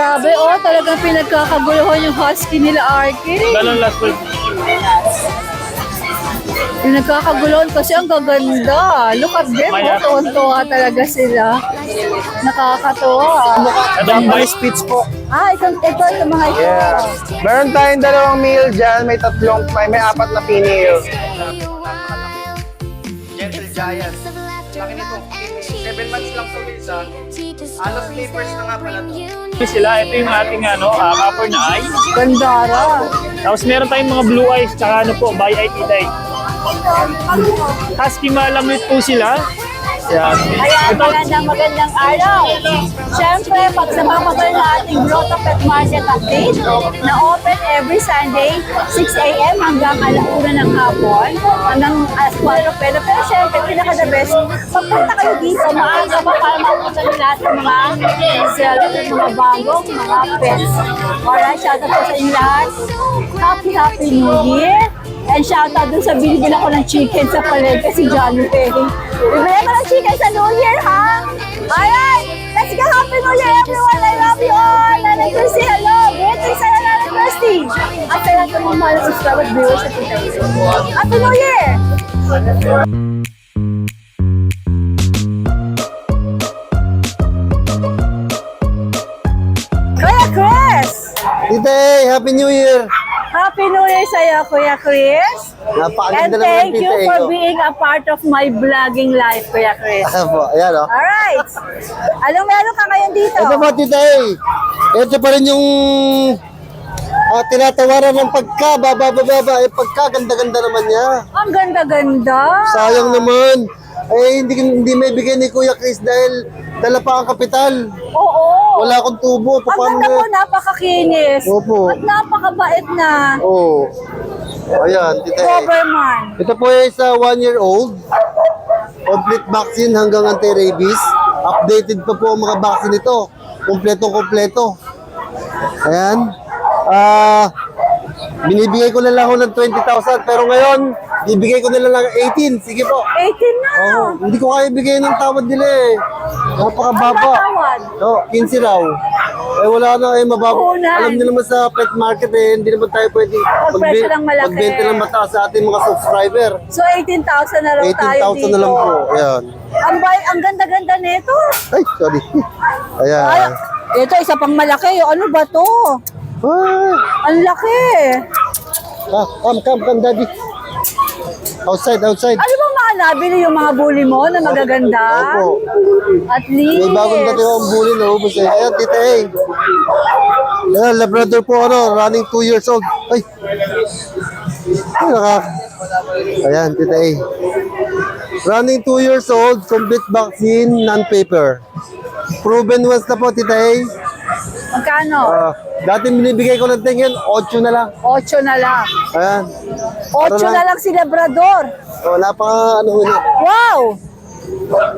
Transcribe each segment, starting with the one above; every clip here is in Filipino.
Sabi, oh, talagang pinagkakaguluhan yung husky nila, Arky. Ganun last week. Pinagkakaguluhan kasi ang gaganda. Look at them, oh, tuwan-tuwa talaga sila. Nakakatuwa. Ito ang May bike. speech po. Ito mga ito. Yeah. Meron tayong dalawang meal dyan. May apat na female. Gentle Giant. Laki nito. 7 months lang sa isa. Halos papers na nga pala to. Sila, ito yung ating copper na eye. Gandara. Tapos meron tayong mga blue eyes, tsaka by eye, titay. Husky malamit po sila. Yan. Ayan, magandang araw. Siyempre, pagsamapagod na ating Grotto Pet Market update na open every Sunday, 6 a.m. hanggang alauna ng hapon, hanggang alas 4 pero siyempre, pinaka-the best, pagpunta kayo dito, maaga pa para makukusan nyo lahat ng mga sellers, mga bagong, mga pets. Alright, shoutout po sa inyo lahat. Happy New Year! And shoutout dun sa binibila ko ng chicken sa palengke si Johnny Perry. Bibili ko ng chicken sa New Year, ha? Alright! Let's go! Happy New Year, everyone! I love you all! Nanay Christy, hello! Greetings sa Nanay Christy! At sa lahat ng mga mahal na subscribers, viewers at viewers. Happy New Year! Kuya Chris! Tite, Happy New Year! Happy New Year sa'yo, Kuya Chris! And Napakaganda naman thank Tite you ko. for being a part of my vlogging life, Kuya Chris. Ayan o. Alright! Anong meron ka ngayon dito? Ito po, Tite. Ito pa rin yung tinatawaran ng pagkababa. Pagkaganda-ganda naman niya. Ang ganda-ganda! Sayang naman. Hindi may bigay ni Kuya Chris dahil dala pa ang kapital. Oo! Wala akong tubo. Ang ganda po, napakakinis. Opo. At napakabait na. Oo. Ayan, Tite. Doberman. Ito po ay sa 1-year-old. Complete vaccine hanggang anti-rabies. Updated pa po ang mga vaccine nito. Kompletong-kompleto. Ayan. Binibigay ko na lang ako ng 20,000 pero ngayon, bibigay ko na lang ng 18. Sige po. 18 na! Oo, hindi ko kaya bigay ng tawad nila eh. Napakababa. Ang tawad? Oo, 15 raw. Wala na mababa. Puhunan. Alam niyo naman sa pet market hindi naman tayo pwede Magpresyo ng malaki. magbenta ng mataas sa ating mga subscriber. So 18,000 na raw tayo 18,000 dito. na lang po. Ayan. Ang ganda-ganda nito. Ay, sorry. Ayan. Ay, ito isa pang malaki. Ano ba to? Ah, Ang laki. come, daddy. Outside. Ano ba mga nabili yung mga bully mo na magaganda? Opo. At least. May bagong dating ang bully na ubos eh. Ayan, Tita A. Ayan, Labrador po running 2 years old. Ay. Ayan, Tita A. Running 2 years old, complete vaccine, non-paper. Proven once na po, Tita A. Magkano? Dati binibigay ko ng 10 yun, 8 na lang. 8 na lang. Ayan. 8 na lang si Labrador. Napaka huli. Wow!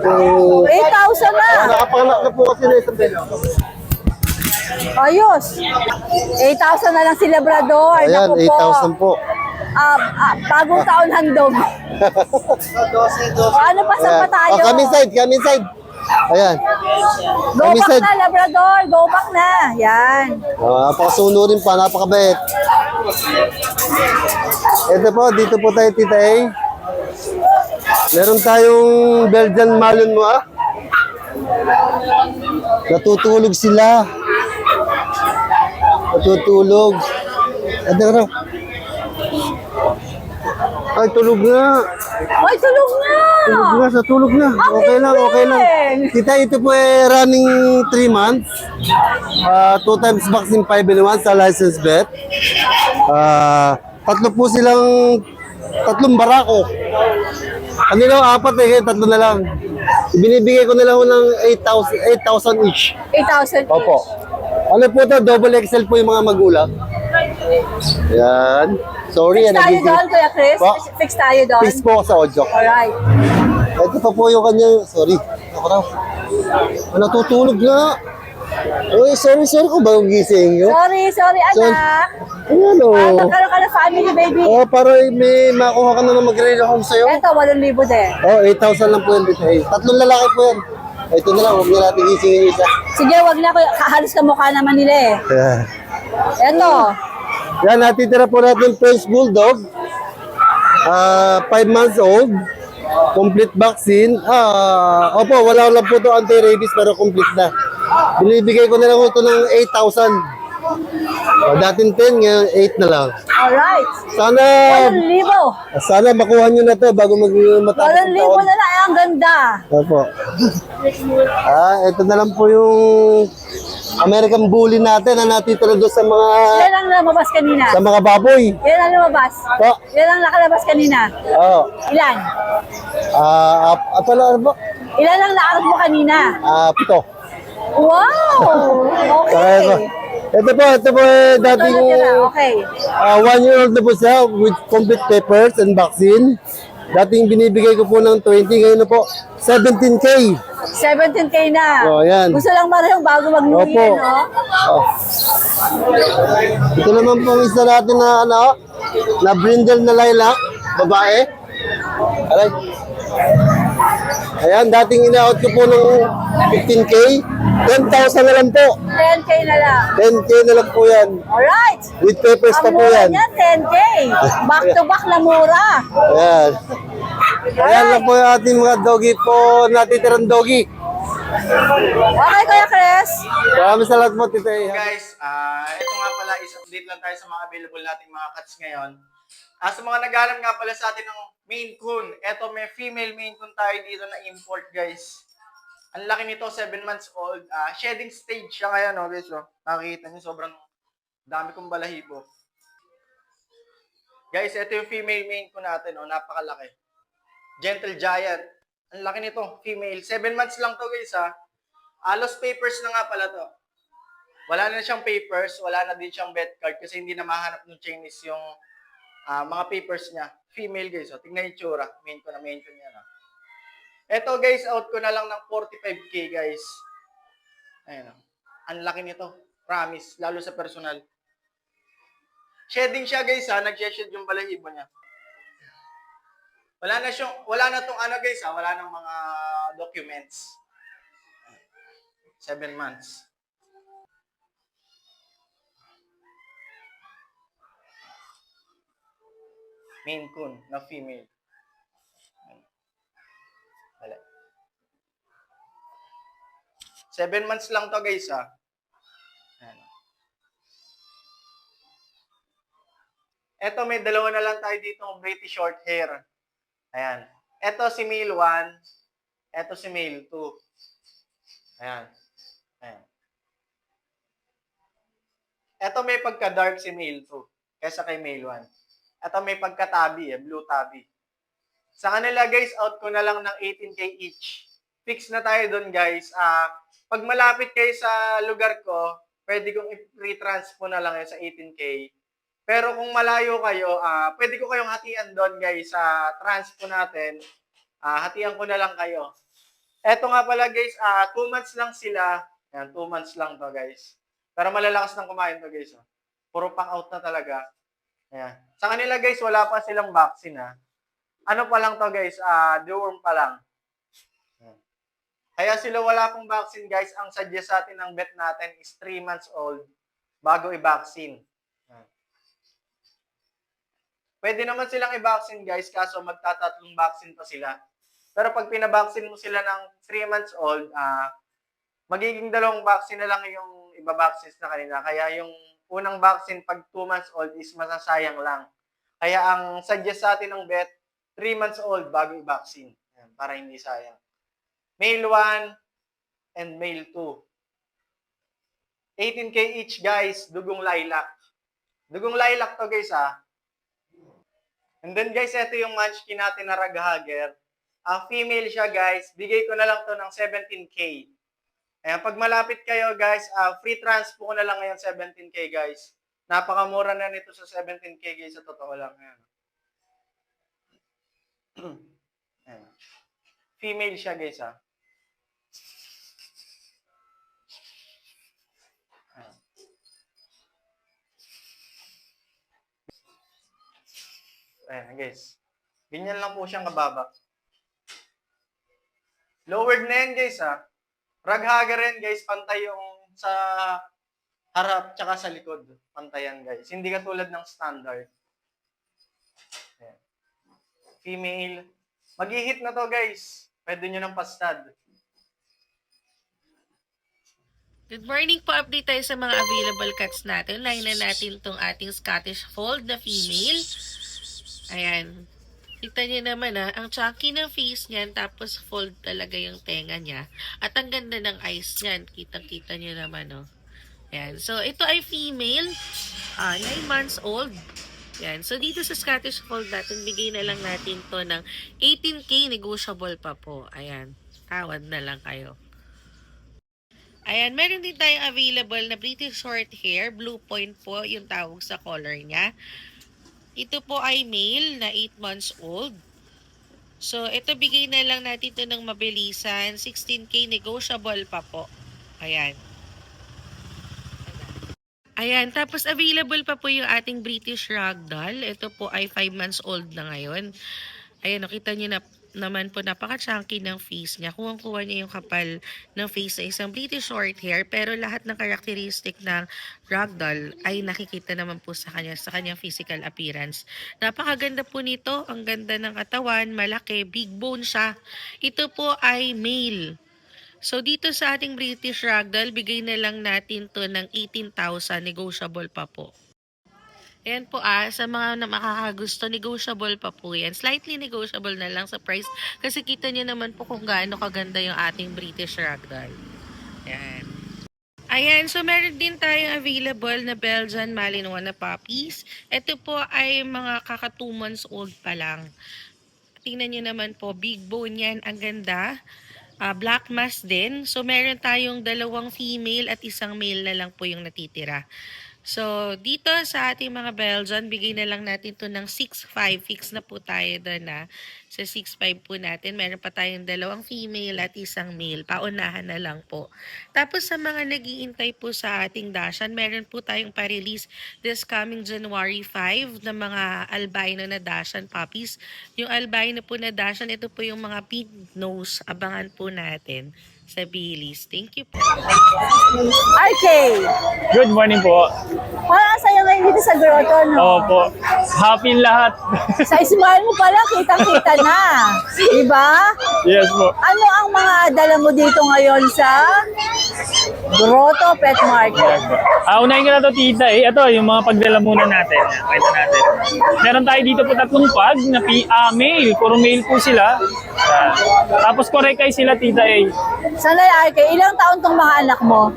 Oh, 8,000 na. nakapanganak na po kasi na isang beses. Ayos. 8,000 na lang si Labrador. Ayan, Naku 8,000 po. Bagong taon handog. Ano pa sa pa tayo? Come inside. Ayan. Go Kami back sa- na, Labrador. Go back na. Yan. Napakasunurin pa, napakabait. Ito po, dito po tayo, Tita A. Meron tayong Belgian Malin mo, Natutulog sila. Natutulog. Ano raw? Ay, tulog na. Ay, tulog na. Tulog na. Okay lang. galing. Tita, ito po ay running 3 months. 2 times vaccine 5 in 1 sa licensed vet. Tatlong barako. Kanina 4 kaya 3 na lang. Binibigay ko na lang ng 8,000 each. 8,000 Opo. Ano po to? Double XL po yung mga magulang. Yan. Sorry, Fix tayo doon, Kuya Chris. Po? Fix tayo doon. Fix po sa Ojok. Alright. Ito pa po yung kanya. Sorry. Ako raw. Natutulog na. Uy, sorry kung bagong gising nyo. Sorry, anak. Ayan o. Magkaroon ka ng family, baby. Para may makuha ka na ng mag-relay home sa'yo. Ito, 8,000 din. 8,000 lang po yan dito. 3 lalaki po yan. Ito na lang, huwag na natin isingin isa. Sige, wag na. Halos kamukha naman nila eh. Ayan. Eto. Yan, natitira po natin French Bulldog. 5 months old. Complete vaccine. Opo, wala lang po ito anti-rabies pero complete na. Binibigay ko na lang ito ng 8,000. Dating 10, ngayon 8 na lang. Alright. Sana 8,000. makuha nyo na to bago matapos ang 8,000 taon. na lang. Ay, ang ganda. Opo. Ito na lang po yung American Bully natin na natitira doon Yan ang lumabas kanina. sa mga baboy. Yan ang lumabas. Po. Yan ang nakalabas kanina. Oo. Ilan? Pala, ano po? Ilan ang naarap mo kanina? 7. Wow! Okay. Ito po Ito dating natira. Okay. 1-year-old na po siya with complete papers and vaccine. Dating binibigay ko po ng 20, ngayon na po 17K. 17K na. Oh, yan. Gusto lang marahong bago mag-New Year, no? Oh. Ito naman po isa natin na brindle na lilac, babae. Aray. Ayan, dating ina-out ko po ng 15K. 10,000 na lang po. 10K na lang. 10K na lang po yan. Alright. With papers pa Ang po mura yan. niyan, 10K. Back to back na mura. Ayan. Ayan lang po yung ating mga doggy po, natitirang doggy. Okay, Kuya Chris. Maraming salamat po, Tita Eha. Guys, ito nga pala, is-update lang tayo sa mga available nating mga cats ngayon. Sa mga naghahanap nga pala sa atin ng Maine Coon, ito may female Maine Coon tayo dito na import, guys. Ang laki nito, 7 months old. Shedding stage siya ngayon, no, guys. Oh. Nakikita niyo, sobrang dami kong balahibo. Guys, ito yung female Maine Coon natin, oh, napakalaki. Gentle Giant. Ang laki nito, female. 7 months lang to, guys, ha. Lost papers na nga pala to. Wala na siyang papers, wala na din siyang vet card kasi hindi na mahanap ng Chinese yung mga papers niya. Female, guys. Oh. Tingnan yung tsura. Maine Coon na Maine Coon yan. Oh. Ito, guys, out ko na lang ng 45K, guys. Ayan. Oh. Ang laki nito. Promise. Lalo sa personal. Shedding siya, guys, ha. Nag-shed yung balahibo niya. Wala na tong ano, guys, ha. Wala nang mga documents. 7 months. Maine Coon na female. Wala. 7 months lang to, guys, ha. Ayan. Eto, may dalawa na lang tayo dito British short hair. Ayan. Eto si male 1. Eto si male 2. Ayan. Ayan. Eto may pagka-dark si male 2 kaysa kay male 1. Eto may pagka-tabi, blue tabi. Sa kanila, guys, out ko na lang ng 18K each. Fix na tayo doon, guys. Pag malapit kayo sa lugar ko, pwede kong i-retranspo na lang yun sa 18K. Pero kung malayo kayo, pwede ko kayong hatian doon, guys, sa transpo natin. Hatian ko na lang kayo. Eto nga pala, guys, 2 months lang sila. Ayan, 2 months lang to, guys. Pero malalakas ng kumain to, guys. Oh. Puro pang out na talaga. Ayan. Sa kanila, guys, wala pa silang vaccine, ha. Ano pa lang to, guys? Deworm pa lang. Ayan. Kaya sila wala pong vaccine, guys. Ang suggest sa atin ng vet natin is 3 months old bago i-vaccine. Ayan. Pwede naman silang i-vaccine, guys, kaso magtatatlong vaccine pa sila. Pero pag pinabaksin mo sila ng 3 months old, magiging 2 vaccine na lang yung iba-vaccines na kanina. Kaya yung unang vaccine pag 2 months old is masasayang lang. Kaya ang suggest sa atin ng vet, 3 months old bago i-vaccine. Ayan, para hindi sayang. Male 1 and male 2. 18K each, guys. Dugong lilac. Dugong lilac to, guys, ha. And then, guys, ito yung munchkin natin na raghager. Female siya, guys. Bigay ko na lang to ng 17K. Ayan, pag malapit kayo, guys, free transpo ko na lang ngayon 17K, guys. Napakamura na nito sa 17K, guys. Sa totoo lang. Ayan. Ayan. Female siya, guys, ha. Ayan. Ayan, guys. Ganyan lang po siyang kababa. Lowered na yan, guys, ha. Raghaga rin guys, pantay yung sa harap tsaka sa likod. Pantayan guys. Hindi katulad ng standard. Ayan. Female. Mag-hit na to guys. Pwede nyo ng pastad. Good morning po. Update tayo sa mga available cats natin. Line na natin itong ating Scottish Fold na female. Ayan. Kita niyo naman ang chunky ng face niyan, tapos fold talaga yung tenga niya. At ang ganda ng eyes niyan. Kitang-kita niyo naman, oh. Ayan. So, ito ay female. 9 months old. Ayan. So, dito sa Scottish Fold natin, bigay na lang natin to ng 18K. Negotiable pa po. Ayan. Tawad na lang kayo. Ayan. Meron din tayong available na British short hair. Blue point po yung tawag sa color niya. Ito po ay male na 8 months old. So, ito bigay na lang natin ito ng mabilisan. 16K negotiable pa po. Ayan. Ayan. Tapos, available pa po yung ating British Ragdoll. Ito po ay 5 months old na ngayon. Ayan, nakita nyo na naman po, napaka-chunky ng face niya. Kuwang-kuha niya yung kapal ng face sa isang British short hair, pero lahat ng karakteristik ng Ragdoll ay nakikita naman po sa kanyang physical appearance. Napakaganda po nito, ang ganda ng katawan, malaki, big bone siya. Ito po ay male. So, dito sa ating British Ragdoll, bigay na lang natin to ng 18,000, negotiable pa po. Ayan po sa mga na makakagusto, negotiable pa po yan. Slightly negotiable na lang sa price kasi kita niyo naman po kung gaano kaganda yung ating British Ragdoll. Ayan. Ayan, so meron din tayong available na Belgian Malinois na puppies. Ito po ay mga kaka 2 months old pa lang. Tingnan niyo naman po, big bone yan, ang ganda. Black mask din. So meron tayong 2 female at 1 male na lang po yung natitira. So, dito sa ating mga Belgian, bigay na lang natin to ng 6.5. Fix na po tayo doon sa 6.5 po natin. Meron pa tayong 2 female at 1 male. Paunahan na lang po. Tapos sa mga nag-iintay po sa ating Dachshund, meron po tayong pa-release this coming January 5 na mga albino na Dachshund puppies. Yung albino po na Dachshund, ito po yung mga pink nose. Abangan po natin sa Baileys. Thank you po. RK, Good morning po. parang sa'yo ngayon dito sa grotto, no? Opo. Happy lahat. Sa smile mo pala, kitang-kita na. Diba? Yes po. Ano ang mga dala mo dito ngayon sa Grotto Pet Market? Unahin ko na to, tita. Ito, yung mga pagdala muna natin. Pakita natin. Meron tayo dito po 3 pag na male. Puro male po sila. Tapos korekay sila, tita. Sanay, RK, ilang taon tong mga anak mo?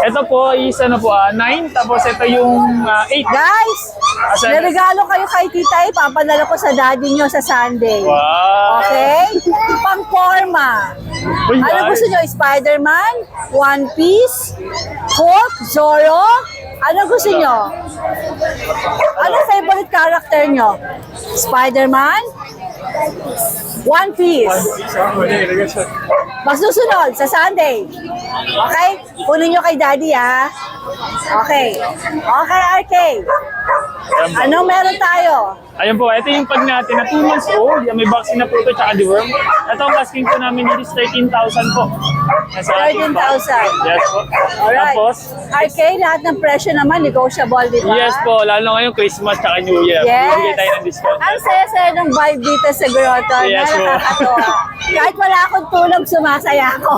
Ito po is 9. Tapos ito yung 8. Guys, may regalo kayo kay tita, papadala ko sa daddy nyo sa Sunday. Wow. Okay? Pang-forma. Uy, Ano guys. gusto nyo? Spider-Man? One Piece? Hulk? Zorro? Ano gusto nyo? Ano favorite character nyo? Spider-Man? One Piece? Magsusunod sa Sunday. Okay? Kunin nyo kay daddy, ha? Okay. Okay, RK. Anong meron tayo? Ayun po, ito yung pag natin na 2 months old. May vaccine na po ito, tsaka deworm. Ito ang asking po namin dito is 13,000 po. Nasa ating bag. 13,000. Yes po. Alright. Tapos, RK, lahat ng presyo naman negotiable, di ba? yes po, lalo ngayon Christmas tsaka New Year. Yes. Bibigay tayo ng discount. Ang saya-saya ng vibe dito sa grotto. Yes, na po. nakakatuwa. Kahit wala akong tulog, sumasaya ako.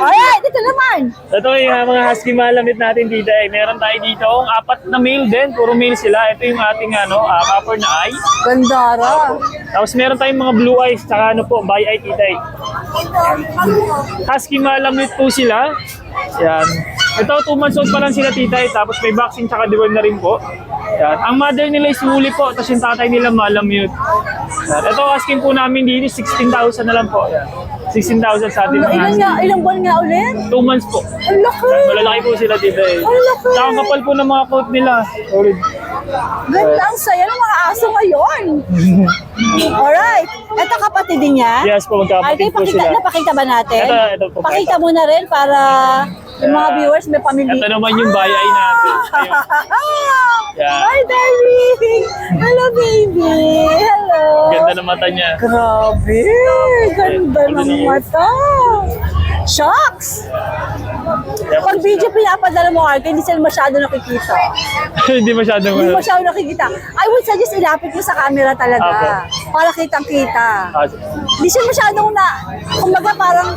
Alright, ito naman. Ito yung mga husky malamit natin dito. Meron tayo dito 4 na male din. Puro male sila. Ito yung ating copper na eye. Gandara. Tapos meron tayong mga blue eyes tsaka by eye tita. Husky malamit po sila. Yan. Ito 2 months old pa lang sila tita. Tapos may vaccine tsaka deworm na rin po. Yan. Ang mother nila is huli po. Tapos yung tatay nila malamute. Yan. Ito asking po namin dito 16,000 na lang po. Yan. 16,000 sa atin. Ilang buwan nga ulit? 2 months po. Ang laki. Malalaki po sila dito Ang laki. Tsaka ang kapal po ng mga coat nila. Solid. Ganda ang saya ng mga aso ngayon. Alright. Ito kapatid din niya? Yes po, magkapatid po sila. Napakita ba natin? Ito po. Pakita mo na rin para yung mga viewers may pamilya. Ito naman yung bayay natin. Ayun. Yeah. Hi, darling! Hello, baby! Hello! Ganda ng mata niya. Grabe! Ganda ng mata! Shocks! Pag video pinapadala mo, Arke, hindi sila masyado nakikita. Hindi masyadong Hindi masyado nakikita. I would suggest ilapit mo sa camera talaga. Para kitang-kita. Hindi siya masyadong kumbaga parang,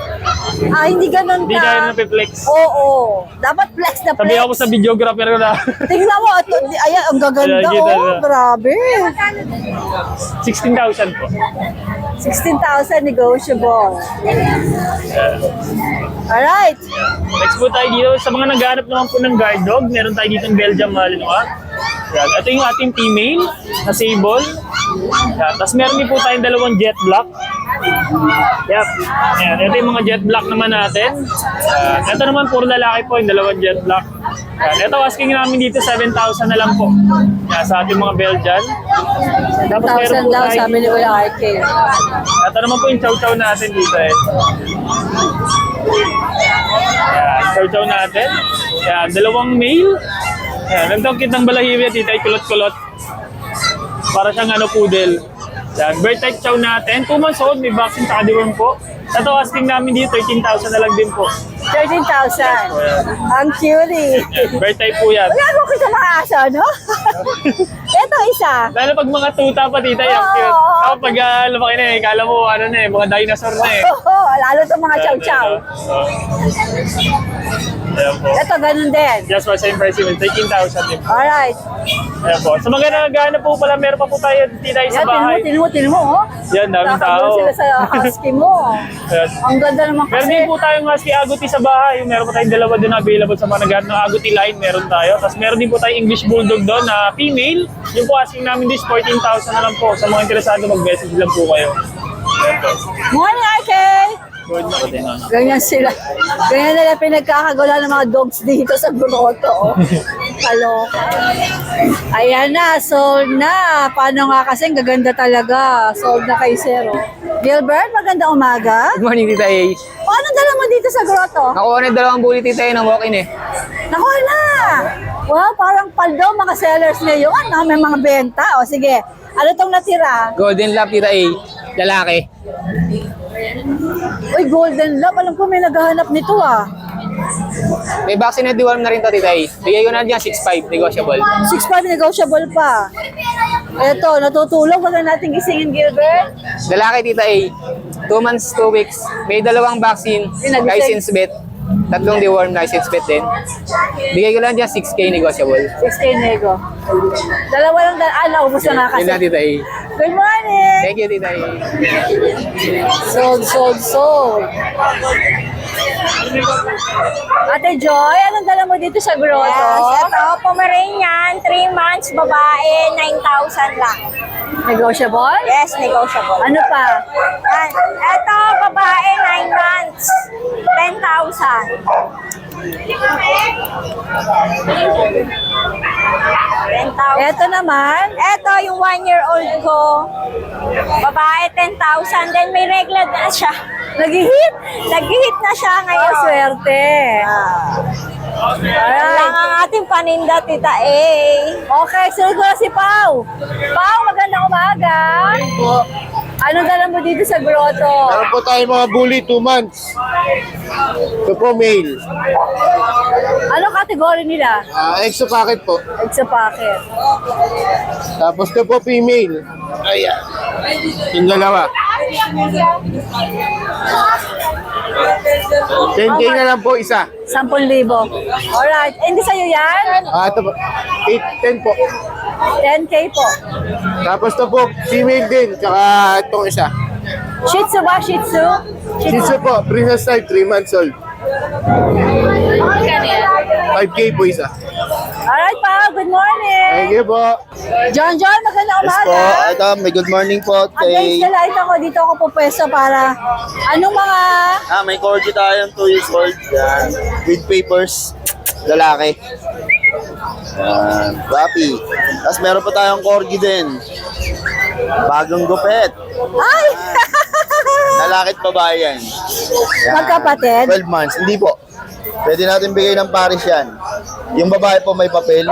hindi ganun Hindi ka. kaya na-flex. Oo. Dapat flex na flex. Sabi ako sa videographer ko na Tingnan mo, ayan, ang gaganda. Ayan, kita na. Grabe. 16,000 po. 16,000 negotiable. Alright. Next po tayo dito, sa mga naghahanap naman po ng guard dog, meron tayo dito ng Belgian Malinois. Yan. Ito yung ating female na sable. Yan. Tapos meron din po tayong dalawang jet black. Yep. Yan. Ito yung mga jet black naman natin. Ito naman puro lalaki po, yung dalawang jet black. Yan. Ito asking namin dito 7,000 na lang po. Yan, sa ating mga Belgian. Tapos meron 1,000 po daw, tayo. sabi ni Kuya Arke. Ito naman po yung chow-chow natin dito eh. Yan, chow-chow natin. Yan, dalawang male. Yan, ang kitang balahiwi dito ay kulot-kulot. Para siyang poodle. Yan, bird type chow natin. 2 months old, may vaccine sa deworm po. Ito asking namin dito, 13,000 na lang din po. 13,000. Ang cutie. Yan, bird type po yan. Uy, ano kita mga aso, no? Ito isa. Lalo pag mga tuta pa dito, yung Oo, cute. oo. Ako pag lumaki na kala mo mga dinosaur na eh. Oo, lalo itong mga chow-chow. Ayan po. Ito, ganun din. Just for same price, 13,000 din po. Alright. Ayan po. Sa mga naghahanap po pala, meron pa po tayo dito sa Yan, bahay. tinumo, oh. Yan, daming tao. Nakakabulong sila sa husky mo. Ayan. Ang ganda naman Meron kasi. din po tayong husky agouti sa bahay. Meron po tayong dalawa din available sa mga naghahanap ng agouti line. Meron tayo. Tapos meron din po tayong English Bulldog doon na female. Yung po asking namin this 14,000 na lang po. Sa mga interesado, mag-message lang po kayo. Ayan po. Morning, Arke! Good na din. Ganyan sila. Ganyan nila pinagkakagula ng mga dogs dito sa grotto. Oh. Kalo. Ayan na, sold na. Paano nga kasi, ang gaganda talaga. Sold na kay Zero. Gilbert, magandang umaga. Good morning, Tita A. O, anong dala mo dito sa grotto? Nakuha na yung dalawang bully, Tita A, ng walk-in eh. Nakuha na! Wow, parang paldo mga sellers ngayon. May mga benta. O, sige. Ano tong natira? Golden Lab, Tita A. Lalaki. Uy, Golden Love. Alam ko may naghahanap nito ah. May vaccine na deworm na rin to, Tita A. Bigay ko na dyan, 6.5, negotiable. 6.5 negotiable pa. Eto, natutulog. Wag na natin gisingin, Gilbert. Lalaki, Tita A. 2 months, 2 weeks. May dalawang vaccine, license bet. 3 deworm, license bet din. Bigay ko lang dyan, 6K negotiable. 6K nego. Dalawa lang naubos na nga kasi. Yun na, Tita A. Good morning! Thank you, Tita A. Sold. Ate Joy, anong dala mo dito sa grotto? Yes, ito, Pomeranian, 3 months, babae, 9,000 lang. Negotiable? Yes, negotiable. Ano pa? Yan. Ito, babae, 9 months, 10,000. 10,000. Eto naman. Ito, yung 1-year-old ko, babae, 10,000. Then may regla na siya. Nag-hit? Nag-hit na siya Oh, ngayon. swerte. Yan lang ang ating paninda, Tita A. Okay, sunod ko na si Pau. Pau, magandang umaga. Anong dala mo dito sa grotto? Meron po tayo mga bully 2 months. Ito po male. Anong kategory nila? Extra packet po. Extra packet. Tapos ito po female. Ayan. Yung dalawa. 10K na lang po isa. 10,000. Alright. Hindi sa'yo yan? Ito po. 10 po. 10K po. Tapos ito po, female din. Tsaka itong isa. Shih Tzu ba? Shih Tzu? Shih Shih Tzu po, princess type, 3 months old. 5K po isa. Alright, Pao. Good morning. Thank you po. John, magandang Yes po, umaga. ito, may good morning po Against kay... the light ako, dito ako pupwesto para anong mga may corgi tayong 2 years old. Yan. With papers. Lalaki. Yan. Rapi. Tapos meron pa tayong corgi din. Bagong gupet. ay! Lalaki at babae yan. Yan. Magkapatid? 12 months. Hindi po. Pwede natin bigay ng pares yan. Yung babae po may papel.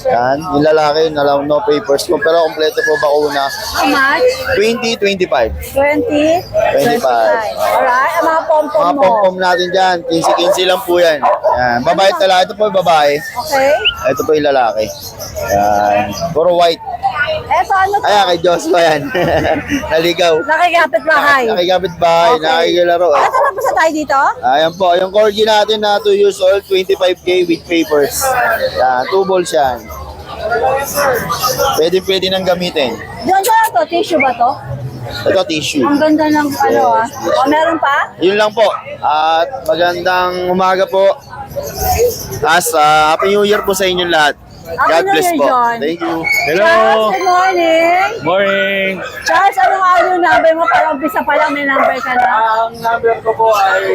Yan, yung lalaki, no papers po, pero kompleto po bakuna. How much? 20-25. 20? 25. Alright, ang mga pom-pom Mga mo. pom-pom natin dyan, 15-15 lang po yan. Yan, babae at lalaki. Ito po yung babae. Okay. Ito po yung lalaki. Yan, puro white. Eto, ano to? Ayan, kay Joshua yan. Naligaw. Nakikapit bahay. Nakikabit bahay, nakikilaro. Eto, tapos na tayo dito? Ayan po, yung corgi natin na 2 years old, 25K with papers. Yan, 2 balls yan. Pwede nang gamitin. Diyan na to, tissue ba to? Ito, tissue. Ang ganda ng ano ah. O, meron pa? Yun lang po. At magandang umaga po. As Happy New Year po sa inyong lahat. Happy God New bless Year, po. John. Thank you. Hello! Charles, good morning. Morning! Charles, anong audio number mo? Para umpisa pa lang may number ka na. Ang number ko po ay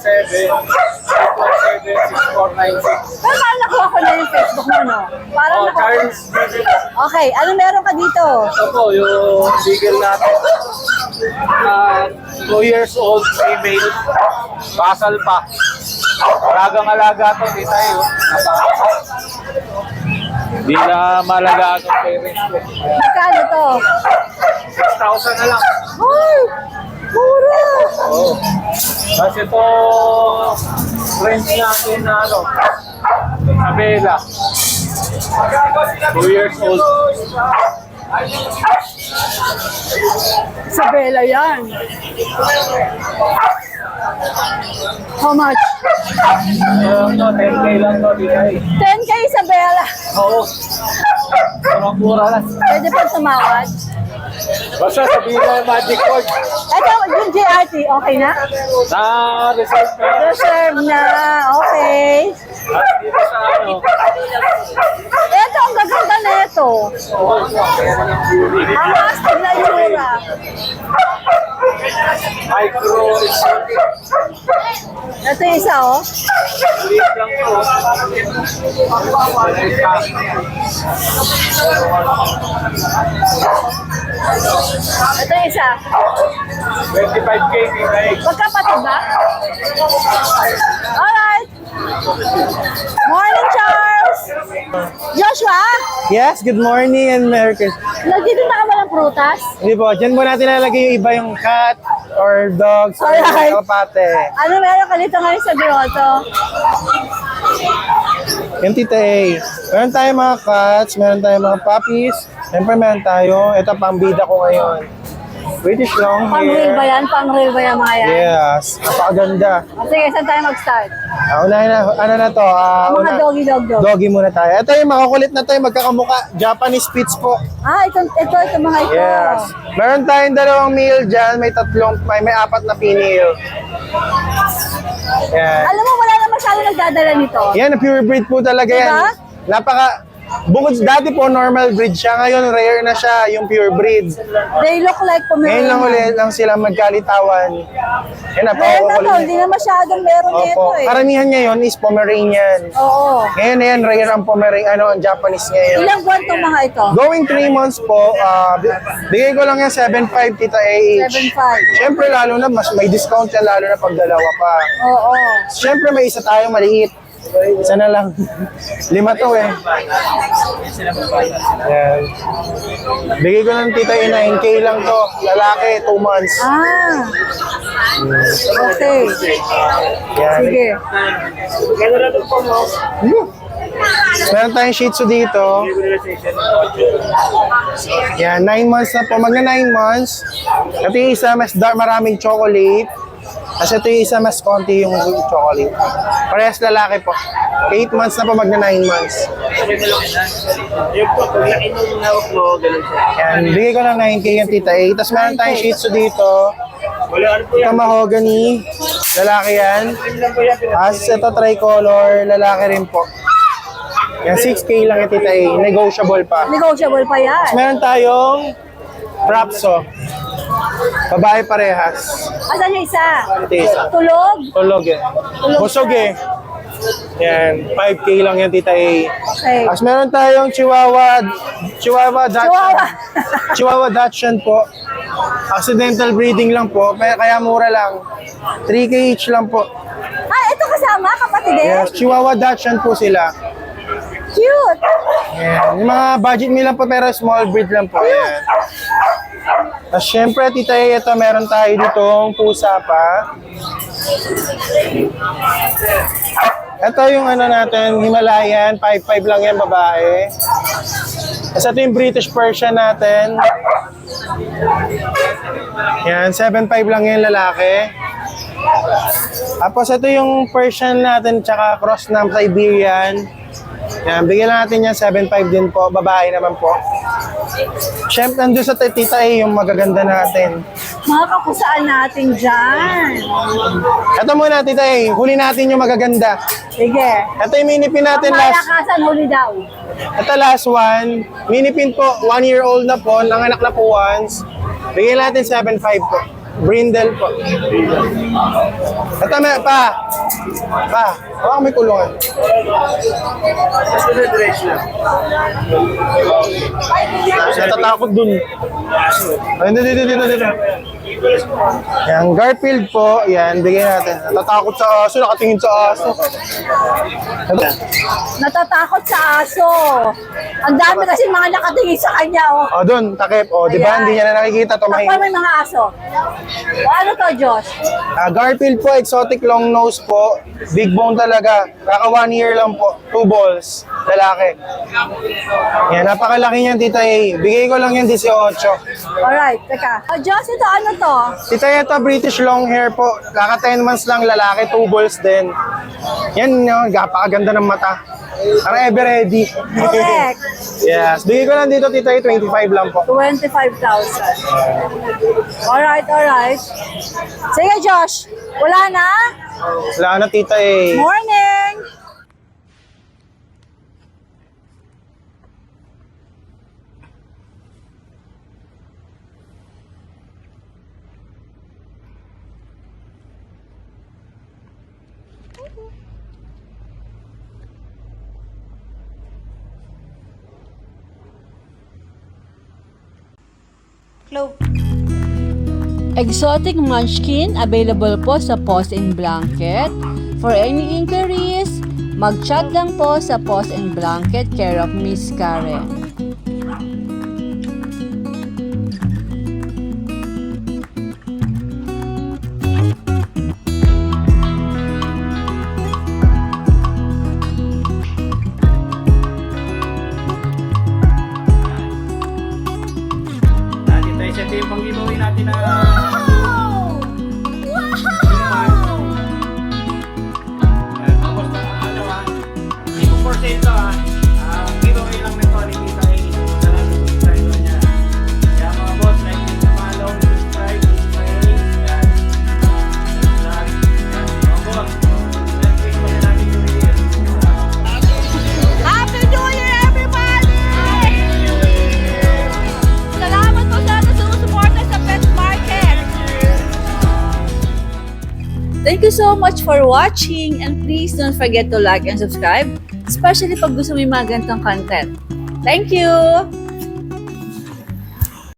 0917-817-6496. Pero parang nakuha ko na yung Facebook mo, no? Parang nakuha ko. Charles Bibi po. Okay, ano meron ka dito? Ito po yung bigel natin. 2 years old female. Basal pa. Alagang-alaga to, di tayo. Di na malaga itong parents ko. Magkano to? 6,000 na lang. Ay! Mura! Oo. Kasi ito, range natin na ano, Abela. 2 years old. Isabela yan. How much? Ayun to, 10K lang to, di tayo. 10K Isabela. Oo. Murang-mura lang. Pwede pa sumawad. Basta sabihin mo yung magic word. Ito, yung JRT, okay na? Na-reserve na. Reserve na, okay. At dito sa ano, Ito, ang gaganda na ito. Ang astig na yura. micro exotic. Ito yung isa, oh. Ulit lang to. Ito yung isa. 25K kinay. Magkapatid ba? Alright. Morning, Charles! Joshua, Yes, good morning and Merry Christmas. nagtitinda ka ba ng prutas? Hindi po, dyan po natin lalagay yung iba yung cat or dogs or Alright. kalapate. Ano meron ka dito ngayon sa grotto? Yung tita A. Meron tayong mga cats, meron tayong mga puppies. Siyempre meron tayo, ito pambida ko ngayon. British long Pang-real ba hair. yan? Pang-real ba yan mga yan? Yes, napakaganda. O, sige, saan tayo mag-start? Unahin na, ano na to? Mga doggy-dog. Doggy muna tayo. Ito yung makukulit na to, yung magkakamuka. Japanese Spitz po. Ah, ito mga ito. Yes. Meron tayong 2 male dyan, may 4 na female. Yan. Alam mo, wala na masyado nagdadala nito. Yan, pure breed po talaga yan. Diba? Bukod dati po normal breed siya, ngayon rare na siya, yung pure breed. They look like Ngayon lang Pomeranian. ulit lang sila magkalitawan. Yan, Meron na to, napakakulit. hindi na masyadong meron dito Opo, eh. karamihan ngayon is Pomeranian. Oo. Ngayon na yan, rare ang Pomeranian, ang Japanese ngayon. Ilang buwan itong mga ito? Going 3 months po, bigay ko lang yan 7.5 tita A each. 7.5. Siyempre lalo na, mas may discount yan lalo na pag dalawa pa. Oo. Siyempre may isa tayong maliit. Isa na lang. 5 to eh. Yan. Bigay ko ng tita A 9K lang to. Lalaki, 2 months. Ah. Okay. Yan. Sige. Meron tayong Shih Tzu dito. Yan, 9 months na po. Magna 9 months. Ito yung isa, mas dark, maraming chocolate. Kasi ito yung isa, mas konti yung chocolate. Parehas lalaki po. 8 months na po, magna 9 months. Yan, bigay ko lang 9K yung tita A. Tapos meron tayong Shih Tzu dito. Ito mahogany. Lalaki yan. As ito tricolor, lalaki rin po. Yan, 6K lang yung tita A. Negotiable pa. Negotiable pa yan. Tapos meron tayong Rapso. Babae parehas. Asan yung isa? Ito yung isa. Tulog? Tulog eh. Busog eh. Yan, 5K lang yung tita A. Okay. Tapos meron tayong Chihuahua Dachshund. Chihuahua. Chihuahua Dachshund po. Accidental breeding lang po, kaya mura lang. 3K each lang po. Ah, ito kasama, kapatid eh. Yes, Chihuahua Dachshund po sila. Cute! Ayan. Yung mga budget meal lang po pero small breed lang po. Ayan. Tapos syempre, Tita A, ito meron tayo ditong pusa pa. Ito yung ano natin, Himalayan, 5'5 lang yan, babae. Tapos ito yung British Persian natin. Yan, 7'5 lang yan, lalaki. Tapos ito yung Persian natin, tsaka cross ng Siberian. Yan, bigyan natin yan, 7'5 din po, babae naman po. Siyempre, nandun sa Tita A yung magaganda natin. Mga kapusaan natin dyan. Ito muna, Tita A, huli natin yung magaganda. Sige. Ito yung minipin natin last. Malakasan huli daw. Ito last one. Minipin po, 1-year-old na po, nanganak na po once. Bigyan natin 7'5 po. Brindle po. Ito pa. Baka may kulungan. Natatakot dun. Ay, dito. Yan, Garfield po. Yan, bigyan natin. Natatakot sa aso, nakatingin sa aso. Ito. Natatakot sa aso. Ang dami kasi mga nakatingin sa kanya, oh. O, dun, takip. O, di ba? Ayan. Hindi niya na nakikita. Tumahin. Takpan mo yung mga aso. O, ano to, Josh? Garfield po, exotic long nose po. Big bone talaga. Kaka 1 year lang po. 2 balls. Lalaki. Yan, napakalaki niyan, Tita A. Bigay ko lang yan 18. Alright, teka. O, Josh, ito ano to? Tita A, ito British long hair po. Kaka 10 months lang, lalaki. 2 balls din. Yan, no, napakaganda ng mata. Parang ever ready. Correct. Yes. Bigay ko lang dito, Tita A, 25 lang po. 25,000. Alright. Sige, Josh. Wala na? Wala na, Tita A. Morning! Exotic Munchkin available po sa Paws and Blanket. For any inquiries, mag-chat lang po sa Paws and Blanket care of Miss Karen. Natin tayo sa tayo pang giveaway natin na tapos na ano hindi ko for sale to ang giveaway lang nito ni Tita A sa subscriber niya. Kaya mga boss, like nyo na follow, subscribe, yan. Mga boss, let's wait pa na natin yung year. Happy New Year, everybody! Salamat po sa sumusuporta sa Pet Market. Thank you so much for watching and please don't forget to like and subscribe, especially pag gusto mo yung mga ganitong content. Thank you!